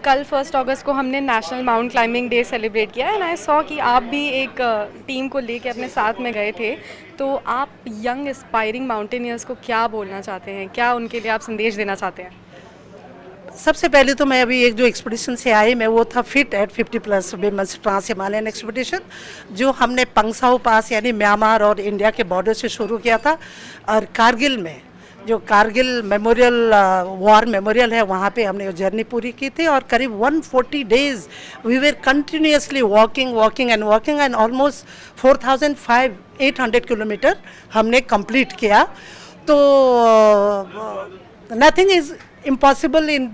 कल 1 अगस्त को हमने national mount climbing day celebrate किया एंड आई सॉ कि आप भी एक टीम को लेके अपने साथ में गए थे। तो आप यंग एस्पायरिंग माउंटेनियर्स को क्या बोलना चाहते हैं, क्या उनके लिए आप संदेश देना चाहते हैं? सबसे पहले तो मैं अभी एक जो एक्सपीडिशन से आई मैं वो था fit at 50+ women's trans Himalayan expedition, जो हमने पंगसाउ पास यानी म्यांमार और इंडिया के बॉर्डर से शुरू किया था। और कारगिल में जो कारगिल मेमोरियल वॉर मेमोरियल है वहाँ पे हमने वो जर्नी पूरी की थी। और करीब 140 days we were continuously walking and almost 4,800 kilometre हमने कंप्लीट किया। तो नथिंग इज़ इम्पॉसिबल इन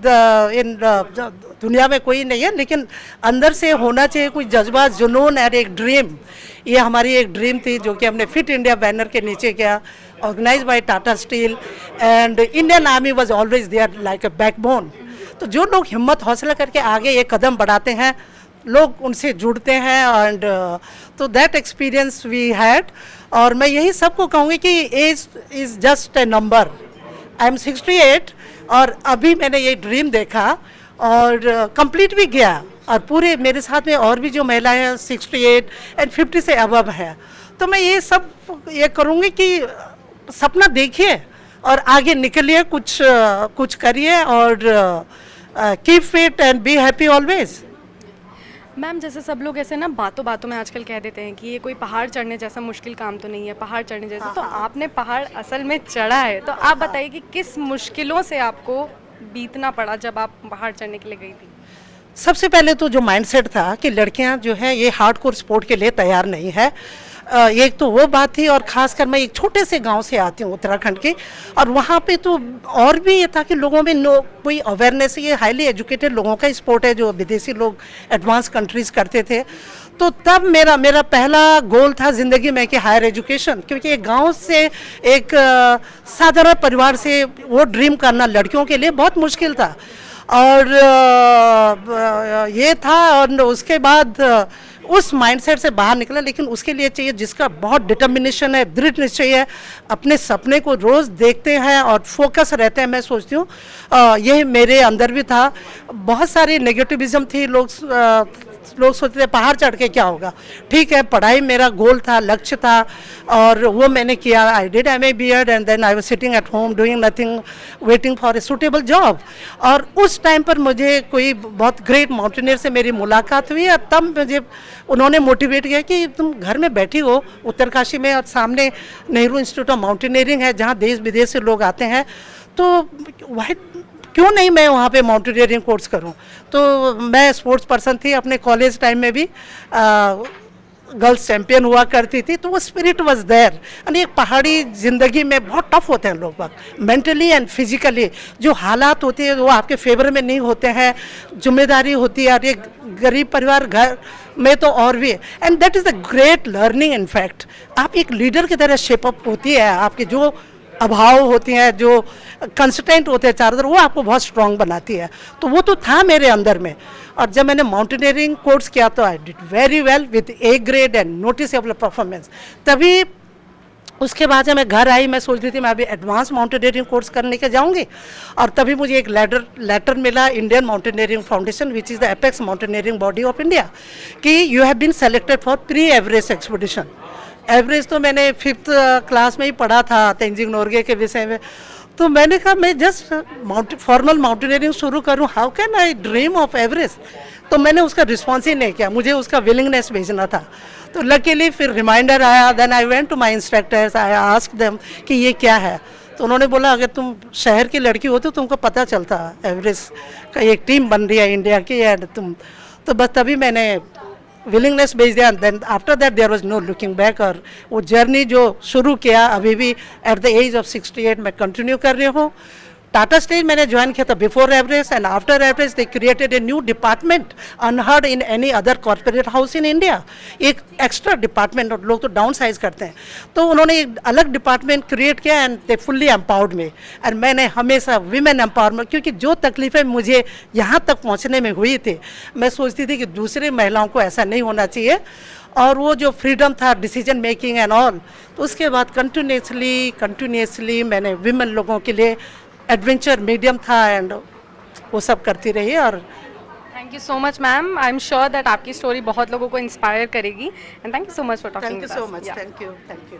दुनिया में कोई नहीं है, लेकिन अंदर से होना चाहिए कोई जज्बा, जुनून और एक ड्रीम। ये हमारी एक ड्रीम थी जो कि हमने फिट इंडिया बैनर के नीचे किया, organise by Tata Steel and Indian Army was always there like a backbone. तो जो लोग हिम्मत हौसला करके आगे एक कदम बढ़ाते हैं, लोग उनसे जुड़ते हैं एंड तो दैट एक्सपीरियंस वी हैड। और मैं यही सबको कहूँगी कि age is just a number. I am 68 और अभी मैंने ये ड्रीम देखा और कंप्लीट भी किया। और पूरे मेरे साथ में और भी जो महिलाएं हैं 68 एंड 50 से अबव है। तो मैं ये सब ये करूँगी कि सपना देखिए और आगे निकलिए, कुछ करिए और keep fit and be happy always. Ma'am, जैसे सब लोग ऐसे ना बातों बातों में आजकल कह देते हैं कि ये कोई पहाड़ चढ़ने जैसा मुश्किल काम तो नहीं है, पहाड़ चढ़ने जैसा। तो आपने पहाड़ असल में चढ़ा है, तो आप बताइए कि किस मुश्किलों से आपको बीतना पड़ा जब आप पहाड़ चढ़ने के लिए गई थी? सबसे पहले तो जो माइंडसेट था कि लड़कियां जो है ये हार्डकोर स्पोर्ट के लिए तैयार नहीं है, एक तो वो बात थी। और ख़ासकर मैं एक छोटे से गांव से आती हूँ उत्तराखंड के, और वहाँ पे तो और भी ये था कि लोगों में कोई अवेयरनेस, ये हाईली एजुकेटेड लोगों का स्पोर्ट है जो विदेशी लोग एडवांस कंट्रीज़ करते थे। तो तब मेरा पहला गोल था ज़िंदगी में कि हायर एजुकेशन, क्योंकि एक गांव से एक साधारण परिवार से वो ड्रीम करना लड़कियों के लिए बहुत मुश्किल था। और ये था, और उसके बाद उस माइंडसेट से बाहर निकला। लेकिन उसके लिए चाहिए जिसका बहुत डिटर्मिनेशन है, दृढ़ निश्चय है, अपने सपने को रोज़ देखते हैं और फोकस रहते हैं। मैं सोचती हूँ यही मेरे अंदर भी था। बहुत सारी नेगेटिविज्म थी, लोग सोचते थे पहाड़ चढ़ के क्या होगा। ठीक है, पढ़ाई मेरा गोल था, लक्ष्य था, और वो मैंने किया। I did MA B.Ed and then I was sitting at home doing nothing, waiting for a suitable job. और उस टाइम पर मुझे कोई बहुत ग्रेट माउंटेनियर से मेरी मुलाकात हुई, और तब मुझे उन्होंने मोटिवेट किया कि तुम घर में बैठी हो उत्तरकाशी में और सामने नेहरू इंस्टीट्यूट ऑफ माउंटेनियरिंग है जहाँ देश विदेश से लोग आते हैं, तो वह क्यों नहीं मैं वहाँ पे माउंटेनियरिंग कोर्स करूँ। तो मैं स्पोर्ट्स पर्सन थी, अपने कॉलेज टाइम में भी गर्ल्स चैम्पियन हुआ करती थी, तो वो स्पिरिट वाज देयर। यानी एक पहाड़ी ज़िंदगी में बहुत टफ होते हैं लोग मेंटली एंड फिजिकली, जो हालात होते हैं वो आपके फेवर में नहीं होते हैं, जिम्मेदारी होती है। और एक गरीब परिवार घर में तो और भी है, and that is the great learning. In fact आप एक लीडर की तरह शेपअप होती है, आपके जो अभाव होती हैं, जो कंस्टेंट होते हैं चारों तरफ, वो आपको बहुत स्ट्रांग बनाती है। तो वो तो था मेरे अंदर में। और जब मैंने माउंटेनियरिंग कोर्स किया तो I did very well with A grade and noticeable performance. तभी उसके बाद जब मैं घर आई, मैं सोच रही थी मैं अभी एडवांस माउंटेनियरिंग कोर्स करने के जाऊंगी, और तभी मुझे एक लेटर मिला Indian mountaineering foundation, which is the apex mountaineering body of India, कि you have been selected for pre Everest expedition. एवरेज तो मैंने 5th क्लास में ही पढ़ा था तेंजिंग नोरगे के विषय में। तो मैंने कहा मैं जस्ट फॉर्मल माउंटेनियरिंग शुरू करूं, how can I dream of Everest. तो मैंने उसका रिस्पॉन्स ही नहीं किया, मुझे उसका विलिंगनेस भेजना था। तो लकीली फिर रिमाइंडर आया, then I went to my instructors, I asked them कि ये क्या है। तो उन्होंने बोला अगर तुम शहर की लड़की हो तो तुमको पता चलता एवरेस्ट का एक टीम बन रही है इंडिया की, एंड तुम तो बस तभी मैंने विलिंगनेस भेज दिया। Then after that there was no looking back. और वो जर्नी जो शुरू किया अभी भी एट द एज ऑफ 68 मैं कंटिन्यू कर रही हूँ। टाटा स्टील मैंने ज्वाइन किया था before Everest, and after Everest they created a new department unheard in any other corporate house in India. एक एक्स्ट्रा डिपार्टमेंट, और लोग तो डाउन साइज करते हैं, तो उन्होंने एक अलग डिपार्टमेंट क्रिएट किया and they fully empowered me. And मैंने हमेशा वीमेन एम्पावरमेंट, क्योंकि जो तकलीफ़ें मुझे यहाँ तक पहुँचने में हुई थी, मैं सोचती थी कि दूसरी महिलाओं को ऐसा नहीं होना चाहिए। और वो जो फ्रीडम था डिसीजन मेकिंग एंड ऑल, तो उसके बाद कंटिन्यूसली मैंने विमेन लोगों के लिए एडवेंचर मीडियम था एंड वो सब करती रही। और thank you so much ma'am, I am sure that आपकी स्टोरी बहुत लोगों को इंस्पायर करेगी, and thank you so much for talking thank you so much, thank you, thank you.